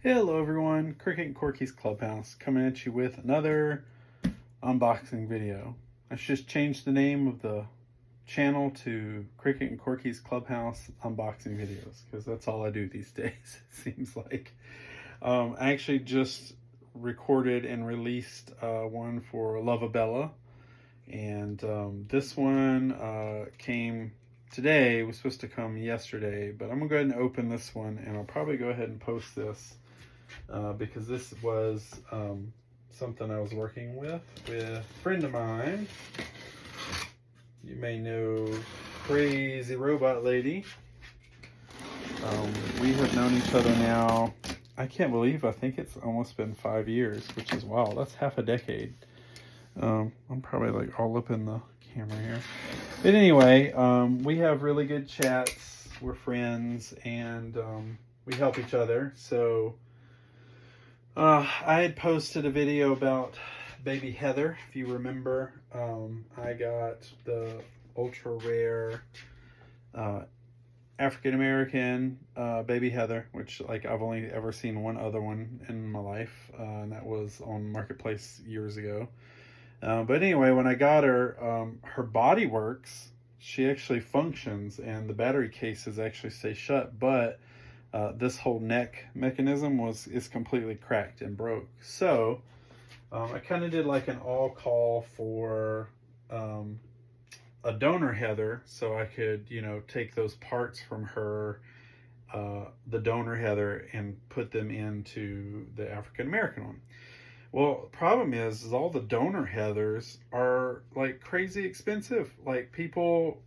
Hello everyone, Cricket and Corky's Clubhouse coming at you with another unboxing video. I just changed the name of the channel to Cricket and Corky's Clubhouse unboxing videos because that's all I do these days, it seems like. I actually just recorded and released one for Lovabella, and this one came today. It was supposed to come yesterday, but I'm gonna go ahead and open this one, and I'll probably go ahead and post this because this was something I was working with a friend of mine. You may know Crazy Robot Lady. We have known each other now, I can't believe, I think it's almost been 5 years, which is wow, that's half a decade. I'm probably like all up in the camera here. But anyway, we have really good chats, we're friends, and we help each other. So I had posted a video about baby Heather, if you remember. I got the ultra rare African-American baby Heather, which like I've only ever seen one other one in my life, and that was on Marketplace years ago. But anyway, when I got her, her body works. She actually functions, and the battery cases actually stay shut, but this whole neck mechanism is completely cracked and broke. So I kind of did like an all call for a donor Heather, so I could, you know, take those parts from her, the donor Heather, and put them into the African American one. Well, the problem is all the donor Heathers are like crazy expensive. Like people,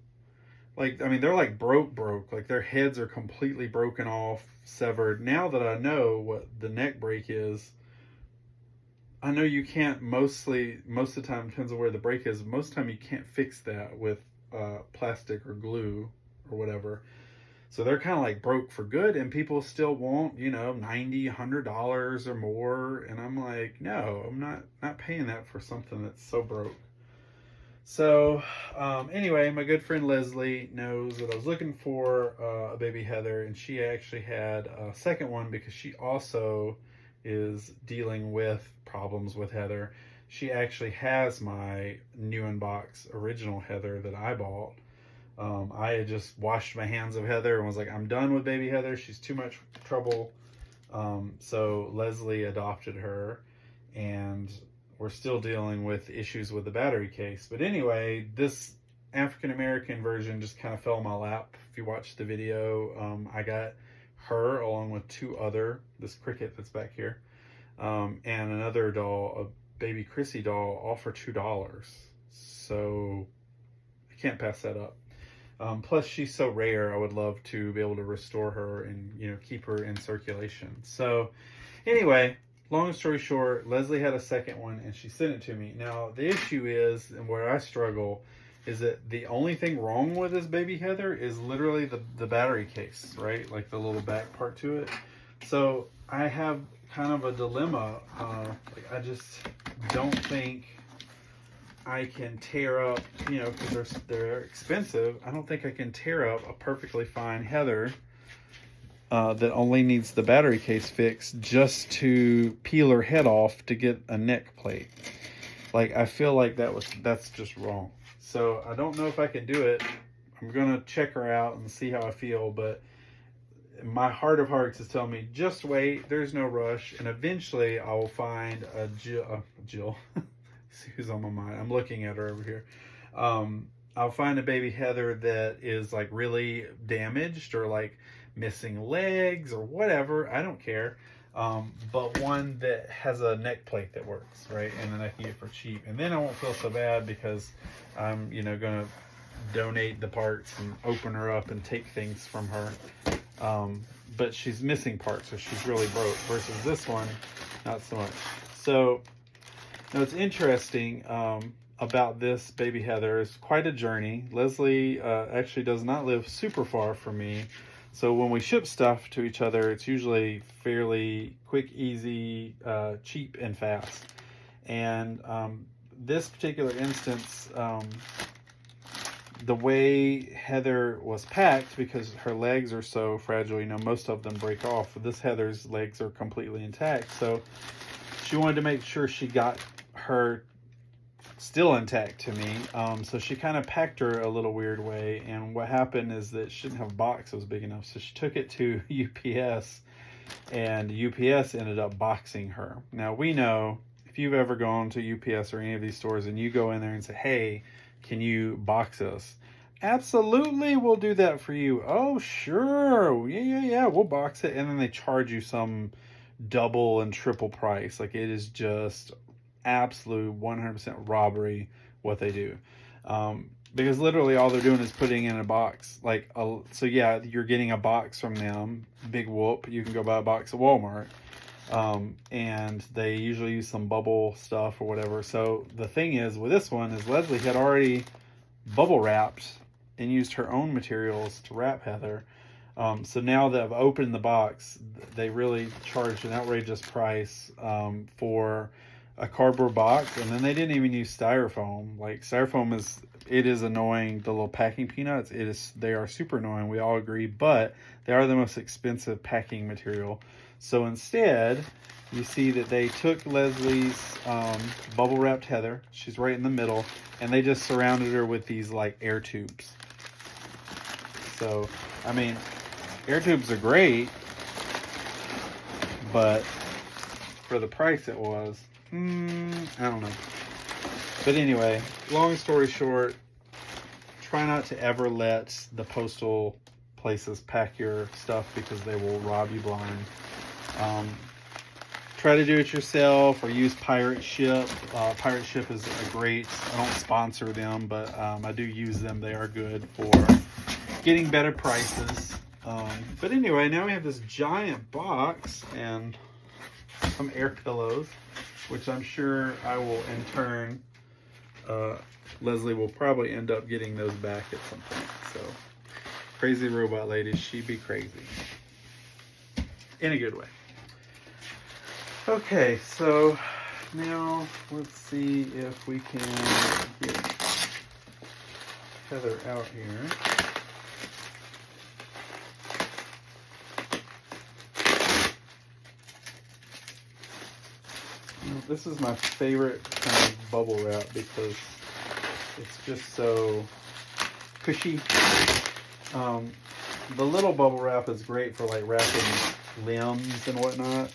like, I mean, they're like broke, like their heads are completely broken off, severed. Now that I know what the neck break is, I know you can't most of the time, depends on where the break is, most of the time you can't fix that with plastic or glue or whatever. So they're kind of like broke for good, and people still want, you know, $90, $100 or more. And I'm like, no, I'm not paying that for something that's so broke. So anyway, my good friend Leslie knows that I was looking for a baby Heather, and she actually had a second one because she also is dealing with problems with Heather. She actually has my new in-box original Heather that I bought. I had just washed my hands of Heather and was like, I'm done with baby Heather. She's too much trouble. So Leslie adopted her, and we're still dealing with issues with the battery case. But anyway, this African-American version just kind of fell in my lap. If you watched the video, I got her along with this Cricket that's back here, and another doll, a baby Chrissy doll, all for $2. So I can't pass that up. Plus she's so rare, I would love to be able to restore her and, you know, keep her in circulation. So anyway, long story short, Leslie had a second one and she sent it to me. Now the issue is, and where I struggle, is that the only thing wrong with this baby Heather is literally the battery case, right? Like the little back part to it. So I have kind of a dilemma. Like I just don't think I can tear up, you know, because they're expensive. I don't think I can tear up a perfectly fine Heather that only needs the battery case fixed just to peel her head off to get a neck plate. Like I feel like that's just wrong. So I don't know if I can do it. I'm gonna check her out and see how I feel, but my heart of hearts is telling me just wait. There's no rush, and eventually I will find a Jill. See who's on my mind. I'm looking at her over here. I'll find a baby Heather that is like really damaged or like missing legs or whatever. I don't care. But one that has a neck plate that works, right? And then I can get it for cheap. And then I won't feel so bad because I'm, you know, going to donate the parts and open her up and take things from her. But she's missing parts, so she's really broke, versus this one, not so much. So now it's interesting about this baby Heather. It's quite a journey. Leslie actually does not live super far from me. So when we ship stuff to each other, it's usually fairly quick, easy, cheap, and fast. And this particular instance, the way Heather was packed, because her legs are so fragile, you know, most of them break off. This Heather's legs are completely intact. So she wanted to make sure she got her still intact to me. So she kind of packed her a little weird way. And what happened is that she didn't have a box that was big enough. So she took it to UPS, and UPS ended up boxing her. Now, we know if you've ever gone to UPS or any of these stores and you go in there and say, hey, can you box us? Absolutely, we'll do that for you. Oh, sure. Yeah, we'll box it. And then they charge you some double and triple price. Like, it is just absolute 100% robbery what they do. Because literally all they're doing is putting in a box. So yeah, you're getting a box from them. Big whoop. You can go buy a box at Walmart. And they usually use some bubble stuff or whatever. So the thing is with this one is Leslie had already bubble wrapped and used her own materials to wrap Heather. So now that I've opened the box, they really charged an outrageous price for a cardboard box, and then they didn't even use styrofoam. Like, styrofoam is annoying. The little packing peanuts, they are super annoying. We all agree, but they are the most expensive packing material. So instead, you see that they took Leslie's bubble wrapped Heather. She's right in the middle, and they just surrounded her with these like air tubes. So, I mean, air tubes are great, but for the price it was, I don't know. But anyway, long story short, try not to ever let the postal places pack your stuff because they will rob you blind. Try to do it yourself or use Pirate Ship. Pirate Ship is a great, I don't sponsor them, but I do use them. They are good for getting better prices. But anyway, now we have this giant box and some air pillows, which I'm sure I will in turn, Leslie will probably end up getting those back at some point. So, crazy robot lady, she be crazy. In a good way. Okay, so now let's see if we can get Heather out here. This is my favorite kind of bubble wrap because it's just so cushy. The little bubble wrap is great for like wrapping limbs and whatnot,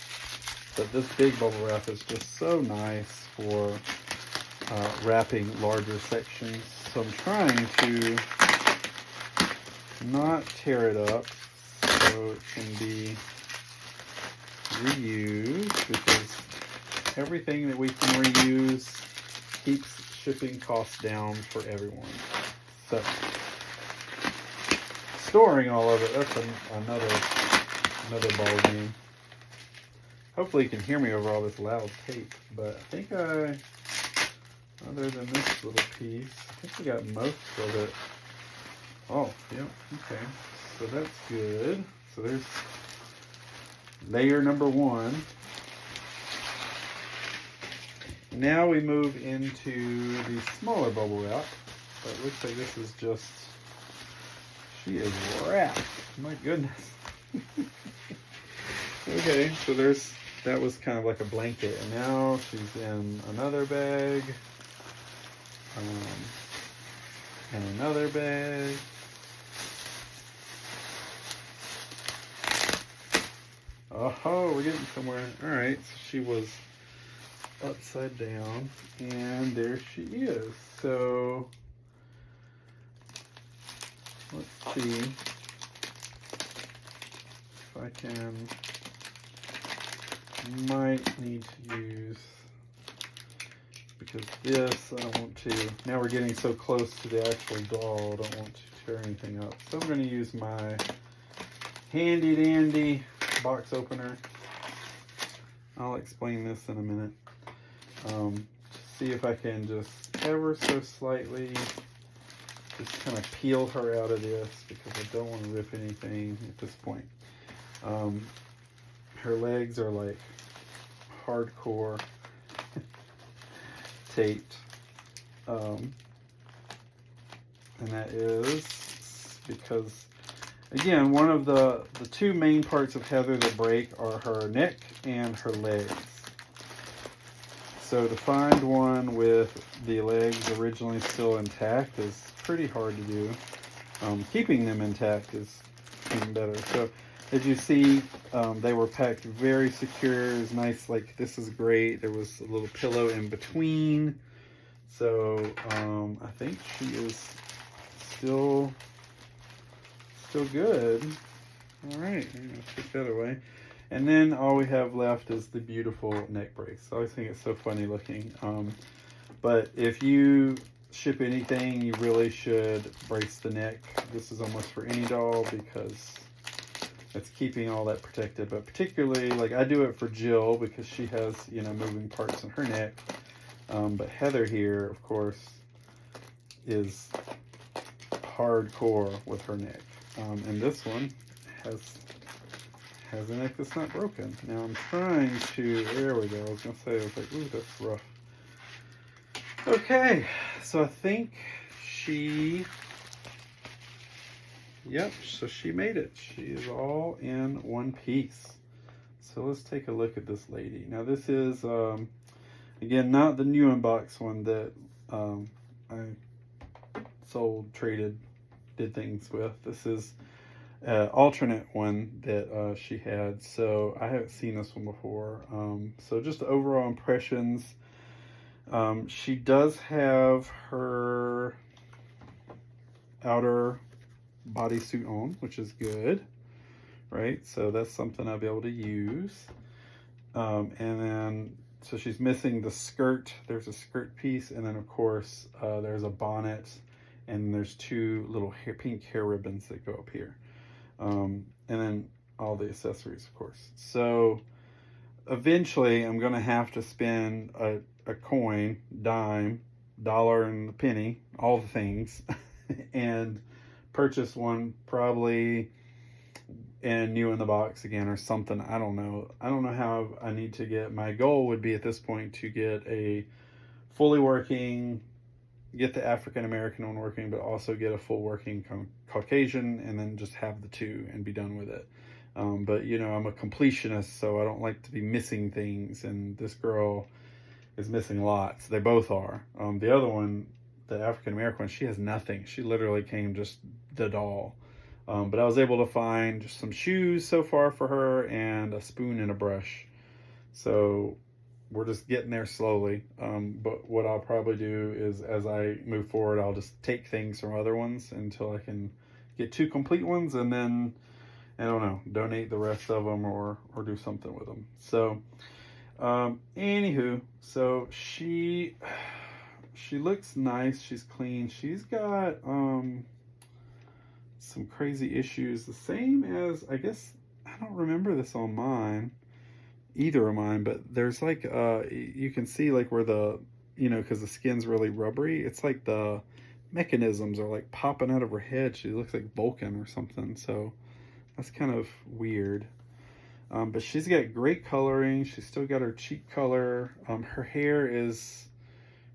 but this big bubble wrap is just so nice for wrapping larger sections. So I'm trying to not tear it up so it can be reused, because everything that we can reuse keeps shipping costs down for everyone. So storing all of it, that's another ball game. Hopefully you can hear me over all this loud tape, but I think other than this little piece, I think we got most of it. Oh, yeah, okay. So that's good. So there's layer number one. Now we move into the smaller bubble wrap. So it looks like this is just, she is wrapped. My goodness. Okay, so that was kind of like a blanket, and now she's in another bag, and another bag. Oh, we're getting somewhere. All right, so she was upside down, and there she is. So let's see if I can. Might need to use, because this I don't want to. Now we're getting so close to the actual doll, I don't want to tear anything up. So I'm going to use my handy dandy box opener. I'll explain this in a minute. See if I can just ever so slightly just kind of peel her out of this, because I don't want to rip anything at this point. Her legs are like hardcore and that is because, again, one of the two main parts of Heather that break are her neck and her legs. So to find one with the legs originally still intact is pretty hard to do. Keeping them intact is even better. So as you see, they were packed very secure. It was nice, like this is great. There was a little pillow in between. So I think she is still good. All right, I'm gonna take that away. And then all we have left is the beautiful neck brace. I always think it's so funny looking. But if you ship anything, you really should brace the neck. This is almost for any doll because it's keeping all that protected. But particularly, like I do it for Jill because she has, you know, moving parts in her neck. But Heather here, of course, is hardcore with her neck. And this one has a neck that's not broken. Now I'm trying to, there we go. I was going to say, I was like, ooh, that's rough. Okay, so I think yep, so she made it. She is all in one piece. So let's take a look at this lady. Now this is, again, not the new unbox one that I sold, traded, did things with. This is an alternate one that she had. So I haven't seen this one before. So just the overall impressions. She does have her outer bodysuit on, which is good, right? So that's something I'll be able to use. And then, so she's missing the skirt. There's a skirt piece, and then of course there's a bonnet, and there's two little pink hair ribbons that go up here. And then all the accessories, of course. So eventually I'm gonna have to spend a coin, dime, dollar, and a penny, all the things, and purchase one probably and new in the box again or something. I don't know how I need to get, my goal would be at this point to get a fully working, get the African American one working, but also get a full working Caucasian, and then just have the two and be done with it. But you know, I'm a completionist, so I don't like to be missing things, and this girl is missing lots. They both are. The other one, the African American one, she has nothing. She literally came just the doll. But I was able to find just some shoes so far for her and a spoon and a brush. So we're just getting there slowly. But what I'll probably do is, as I move forward, I'll just take things from other ones until I can get two complete ones, and then, I don't know, donate the rest of them or do something with them. So anywho, so she looks nice. She's clean. She's got some crazy issues, the same as, I guess, I don't remember this on mine, either of mine, but there's like you can see like where the, you know, because the skin's really rubbery, it's like the mechanisms are like popping out of her head. She looks like Vulcan or something, so that's kind of weird. But she's got great coloring. She's still got her cheek color. Her hair is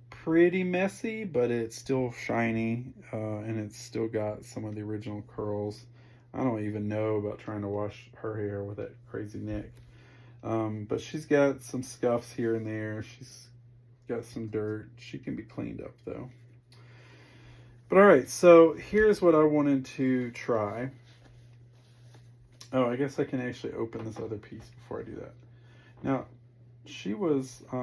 pretty messy, but it's still shiny, and it's still got some of the original curls. I don't even know about trying to wash her hair with that crazy neck. But she's got some scuffs here and there. She's got some dirt. She can be cleaned up though. But all right, so here's what I wanted to try. Oh, I guess I can actually open this other piece before I do that. Now, she was, I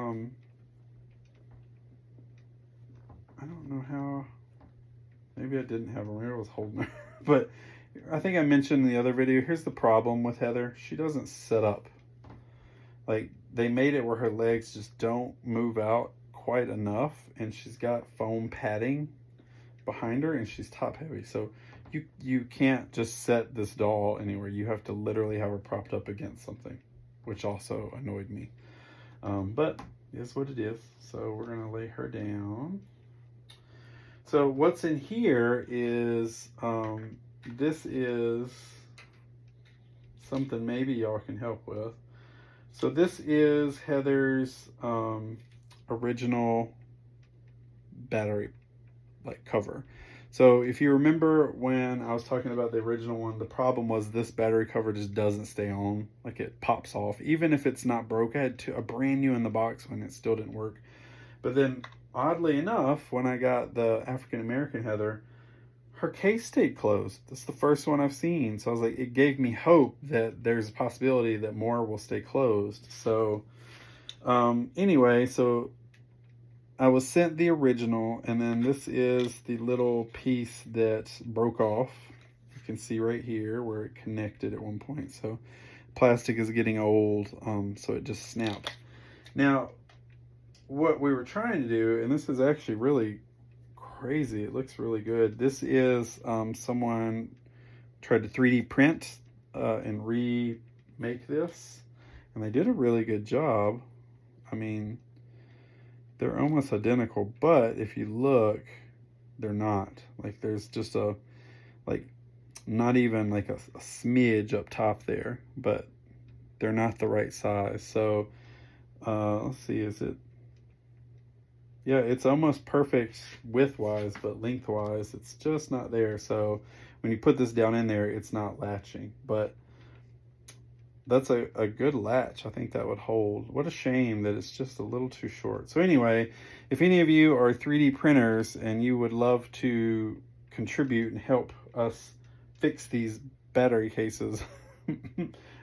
don't know how, maybe I didn't have her, maybe I was holding her, but I think I mentioned in the other video, here's the problem with Heather. She doesn't sit up. Like, they made it where her legs just don't move out quite enough, and she's got foam padding behind her, and she's top heavy. So you can't just set this doll anywhere. You have to literally have her propped up against something, which also annoyed me. But it is what it is. So we're gonna lay her down. So what's in here is, this is something maybe y'all can help with. So this is Heather's original battery like cover. So if you remember when I was talking about the original one, the problem was this battery cover just doesn't stay on. Like it pops off. Even if it's not broke, I had a brand new in the box when it still didn't work. But then, oddly enough, when I got the African American Heather, her case stayed closed. That's the first one I've seen. So I was like, it gave me hope that there's a possibility that more will stay closed. So anyway, so I was sent the original, and then this is the little piece that broke off. You can see right here where it connected at one point. So plastic is getting old, so it just snapped. Now, what we were trying to do, and this is actually really crazy, it looks really good. This is someone tried to 3D print and remake this, and they did a really good job. I mean, they're almost identical, but if you look, they're not. Like there's just a, like, not even like a smidge up top there, but they're not the right size. So let's see, is it, yeah, it's almost perfect width-wise, but lengthwise, it's just not there. So when you put this down in there, it's not latching, but that's a good latch. I think that would hold. What a shame that it's just a little too short. So anyway, if any of you are 3D printers and you would love to contribute and help us fix these battery cases,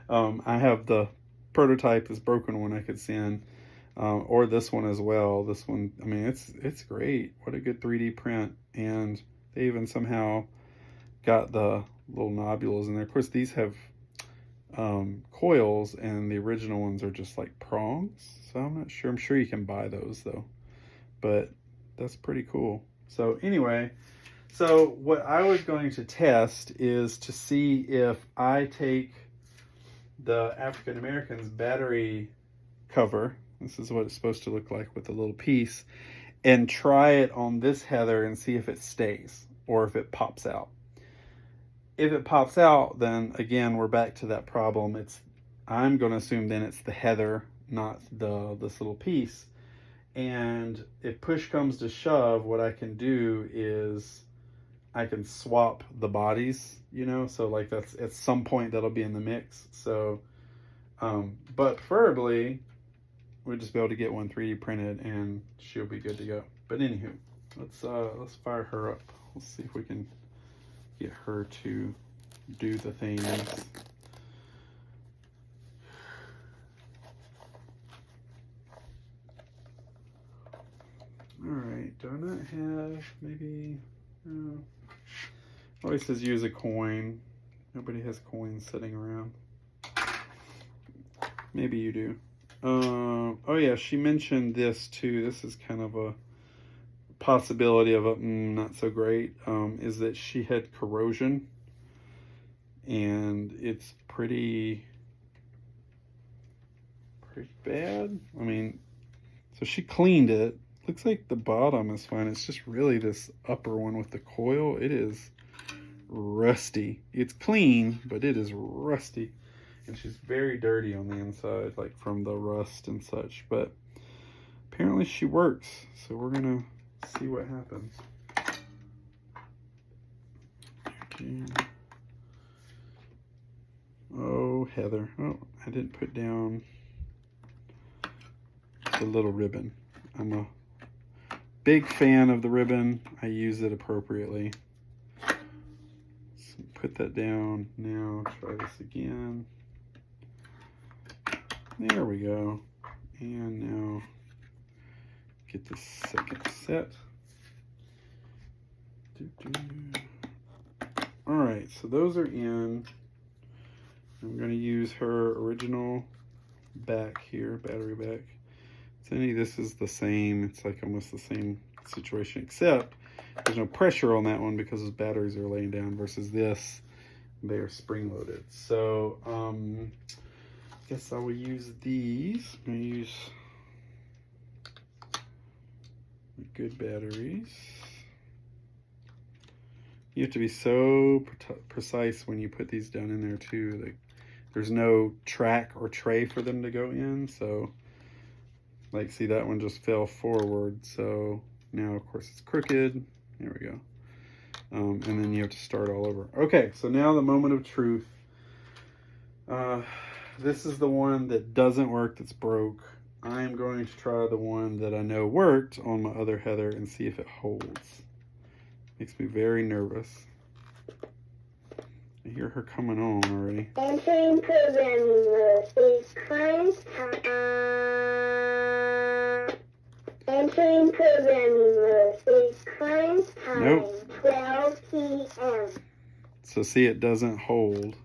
I have the prototype, this broken one I could send, or this one as well. This one, I mean, it's great. What a good 3D print. And they even somehow got the little nobules in there. Of course, these have coils, and the original ones are just like prongs. So I'm not sure. I'm sure you can buy those though, but that's pretty cool. So anyway, so what I was going to test is to see if I take the African American's battery cover, this is what it's supposed to look like with a little piece, and try it on this Heather and see if it stays or if it pops out. If it pops out, then again, we're back to that problem. I'm going to assume then it's the Heather, not this little piece. And if push comes to shove, what I can do is I can swap the bodies, you know, so like that's at some point that'll be in the mix. So, but preferably we'll just be able to get one 3D printed and she'll be good to go. But anywho, let's fire her up. Let's see if we can get her to do the things. All right, do I not have maybe, always says use a coin. Nobody has coins sitting around. Maybe you do. Oh yeah, she mentioned this too. This is kind of a possibility of a not so great, is that she had corrosion, and it's pretty bad. I mean, so she cleaned it. Looks like the bottom is fine. It's just really this upper one with the coil. It is rusty. It's clean, but it is rusty. And she's very dirty on the inside, like from the rust and such. But apparently she works. So we're going to see what happens. Okay. Oh, Heather. Oh, I didn't put down the little ribbon. I'm a big fan of the ribbon. I use it appropriately. So put that down. Now try this again. There we go. And now get the second set. All right, so those are in. I'm going to use her original back here, battery back. This is the same. It's like almost the same situation, except there's no pressure on that one because those batteries are laying down, versus this, they are spring loaded. So I guess I will use these. I'm going to use good batteries. You have to be so precise when you put these down in there too. Like, there's no track or tray for them to go in, so like, see, that one just fell forward, so now of course it's crooked. There we go. and then you have to start all over. Okay, so now the moment of truth. This is the one that doesn't work, that's broke. I'm going to try the one that I know worked on my other Heather and see if it holds. Makes me very nervous. I hear her coming on already. Entering programming mode is current time. Entering programming mode is current time. Nope. 12 p.m. So see, it doesn't hold.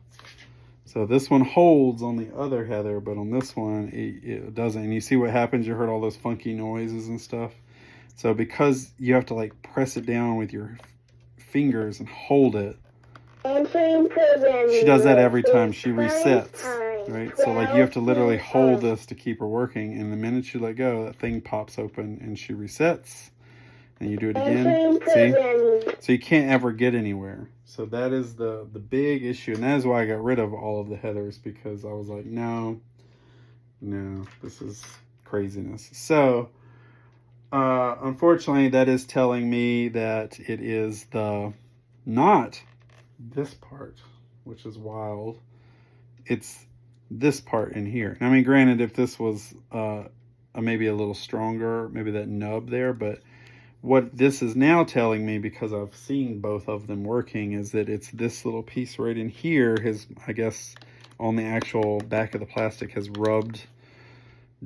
So this one holds on the other Heather, but on this one, it doesn't. And you see what happens? You heard all those funky noises and stuff. So because you have to like press it down with your fingers and hold it, she does that every time she resets, right? So like you have to literally hold this to keep her working. And the minute you let go, that thing pops open and she resets. And you do it again, see? So you can't ever get anywhere. So that is the big issue. And that is why I got rid of all of the Heathers, because I was like, no, this is craziness. So, unfortunately, that is telling me that it is not this part, which is wild. It's this part in here. I mean, granted, if this was maybe a little stronger, maybe that nub there, but what this is now telling me, because I've seen both of them working, is that it's this little piece right in here I guess, on the actual back of the plastic has rubbed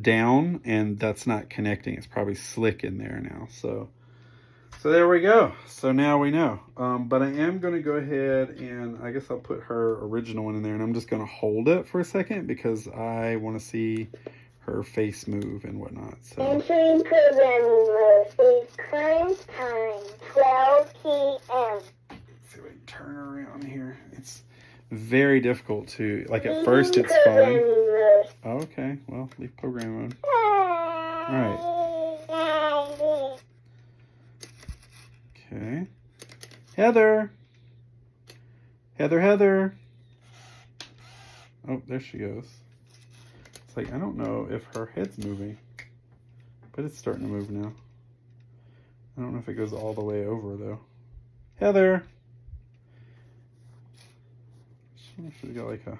down, and that's not connecting. It's probably slick in there now. So there we go. So now we know. But I am going to go ahead and I guess I'll put her original one in there, and I'm just going to hold it for a second because I want to see her face move and whatnot. So entering programming mode is current time 12 p.m. Let's see if I can turn her around here. It's very difficult to, like, at first it's fine. Okay, well, leave program mode. Alright. Okay. Heather! Heather! Oh, there she goes. It's like, I don't know if her head's moving, but it's starting to move now. I don't know if it goes all the way over, though. Heather! She's got like a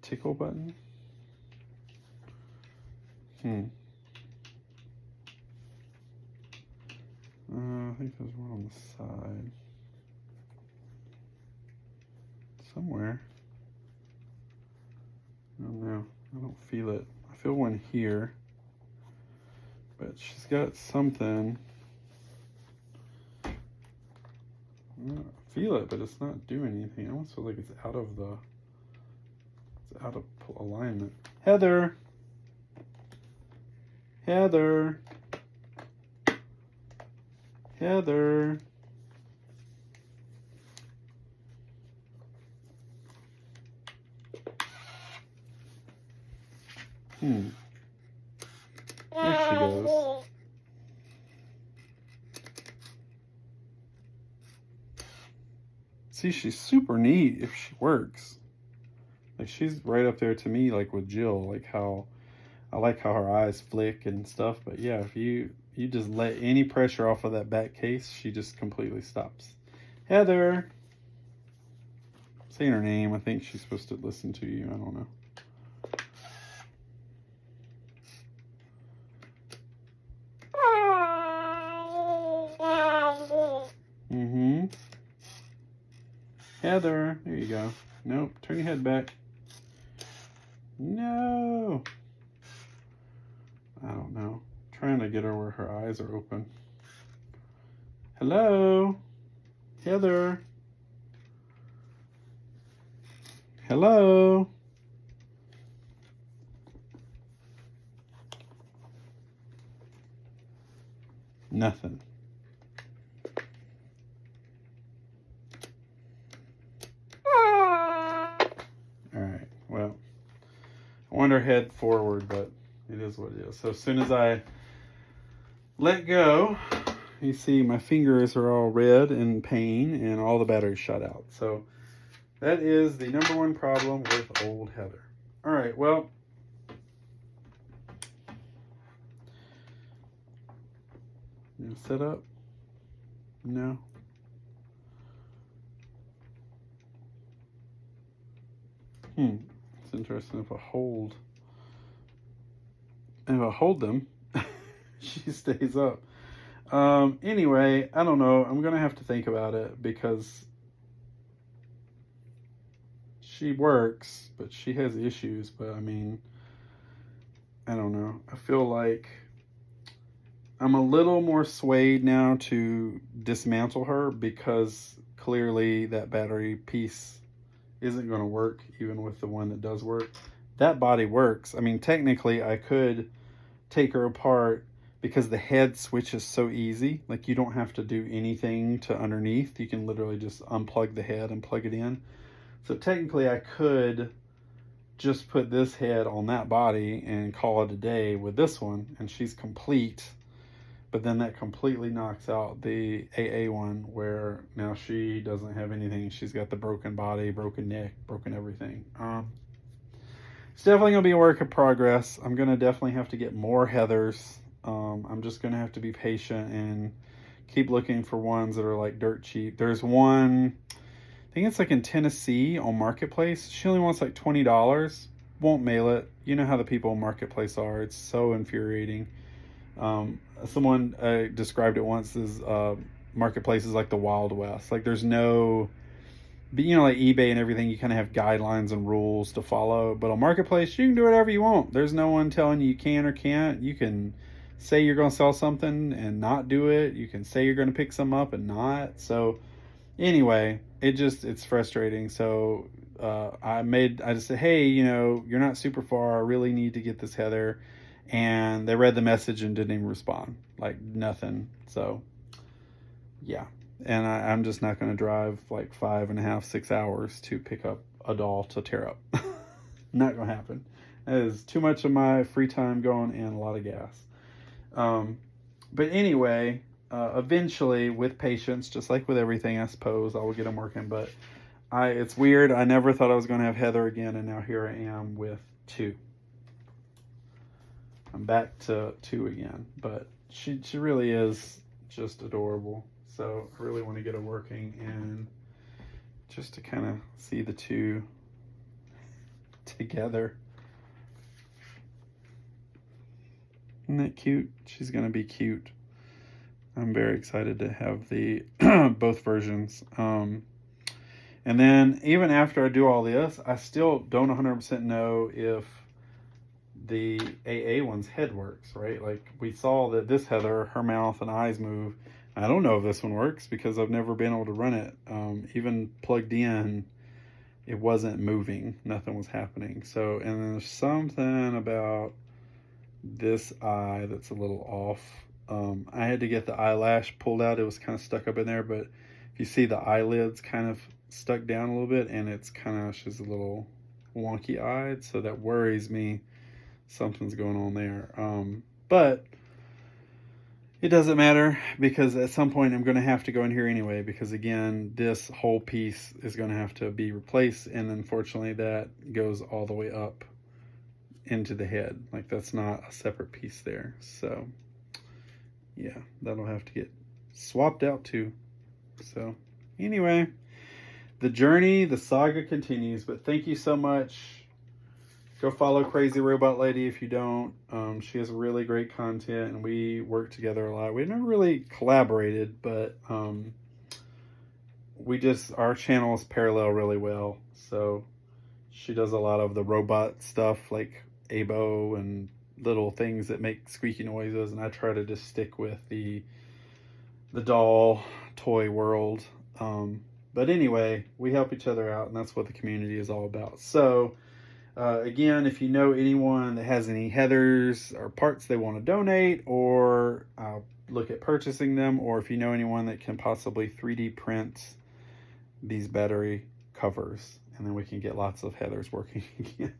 tickle button. I think there's one on the side. Somewhere. I don't know. I don't feel it. I feel one here. But she's got something. I feel it, but it's not doing anything. I almost feel like it's out of alignment. Heather! Heather! Heather! There she goes. See, she's super neat if she works. Like, she's right up there to me, like with Jill, like how I like how her eyes flick and stuff. But yeah, if you just let any pressure off of that back case, she just completely stops. Heather! Saying her name, I think she's supposed to listen to you. I don't know. Heather, there you go. Nope, turn your head back. No. I don't know. Trying to get her where her eyes are open. Hello? Heather? Hello? Nothing. Alright, well, I want her head forward, but it is what it is. So as soon as I let go, you see my fingers are all red in pain and all the batteries shut out. So that is the number one problem with old Heather. Alright, well, set up. No. It's interesting. If I hold them, she stays up. Anyway, I don't know. I'm gonna have to think about it because she works, but she has issues. But I mean, I don't know. I feel like I'm a little more swayed now to dismantle her because clearly that battery piece isn't going to work, even with the one that does work. That body works. I mean, technically, I could take her apart because the head switch is so easy. Like, you don't have to do anything to underneath. You can literally just unplug the head and plug it in. So technically, I could just put this head on that body and call it a day with this one, and she's complete. But then that completely knocks out the AA one, where now she doesn't have anything. She's got the broken body, broken neck, broken everything. It's definitely going to be a work in progress. I'm going to definitely have to get more Heathers. I'm just going to have to be patient and keep looking for ones that are like dirt cheap. There's one, I think it's like in Tennessee on Marketplace. She only wants like $20. Won't mail it. You know how the people on Marketplace are. It's so infuriating. Someone described it once as Marketplace is like the Wild West. Like, there's no, you know, like eBay and everything, you kind of have guidelines and rules to follow. But on Marketplace, you can do whatever you want. There's no one telling you can or can't. You can say you're going to sell something and not do it. You can say you're going to pick some up and not. So anyway, it's frustrating. So I just said, hey, you know, you're not super far. I really need to get this Heather. And they read the message and didn't even respond. Like, nothing. So yeah. And I'm just not going to drive like 5.5, 6 hours to pick up a doll to tear up. Not going to happen. That is too much of my free time going and a lot of gas. But anyway, eventually, with patience, just like with everything, I suppose, I will get them working. But it's weird. I never thought I was going to have Heather again, and now here I am with 2. I'm back to 2 again. But she really is just adorable. So I really want to get her working, and just to kind of see the 2 together. Isn't that cute? She's going to be cute. I'm very excited to have the both versions. And then even after I do all this, I still don't 100% know if the AA one's head works, right? Like, we saw that this Heather, her mouth and eyes move. I don't know if this one works because I've never been able to run it. Even plugged in, it wasn't moving. Nothing was happening. So, and then there's something about this eye that's a little off. I had to get the eyelash pulled out. It was kind of stuck up in there, but if you see, the eyelids kind of stuck down a little bit, and it's kind of, she's a little wonky eyed, so that worries me. Something's going on there. But it doesn't matter, because at some point I'm going to have to go in here anyway, because again, this whole piece is going to have to be replaced, and unfortunately that goes all the way up into the head. Like, that's not a separate piece there. So yeah, that'll have to get swapped out too. So anyway, the journey, the saga continues. But thank you so much. Go follow Crazy Robot Lady if you don't. She has really great content, and we work together a lot. We've never really collaborated, but our channels parallel really well. So she does a lot of the robot stuff, like Abo and little things that make squeaky noises, and I try to just stick with the doll toy world. But anyway, we help each other out, and that's what the community is all about. So again, if you know anyone that has any Heathers or parts they want to donate, or look at purchasing them, or if you know anyone that can possibly 3D print these battery covers, and then we can get lots of Heathers working again.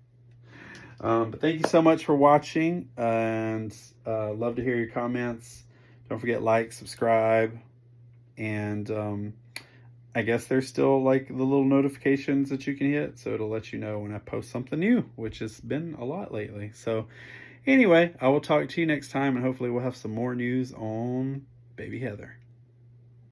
But thank you so much for watching, and love to hear your comments. Don't forget, like, subscribe, and I guess there's still like the little notifications that you can hit, so it'll let you know when I post something new, which has been a lot lately. So anyway, I will talk to you next time, and hopefully we'll have some more news on Baby Heather.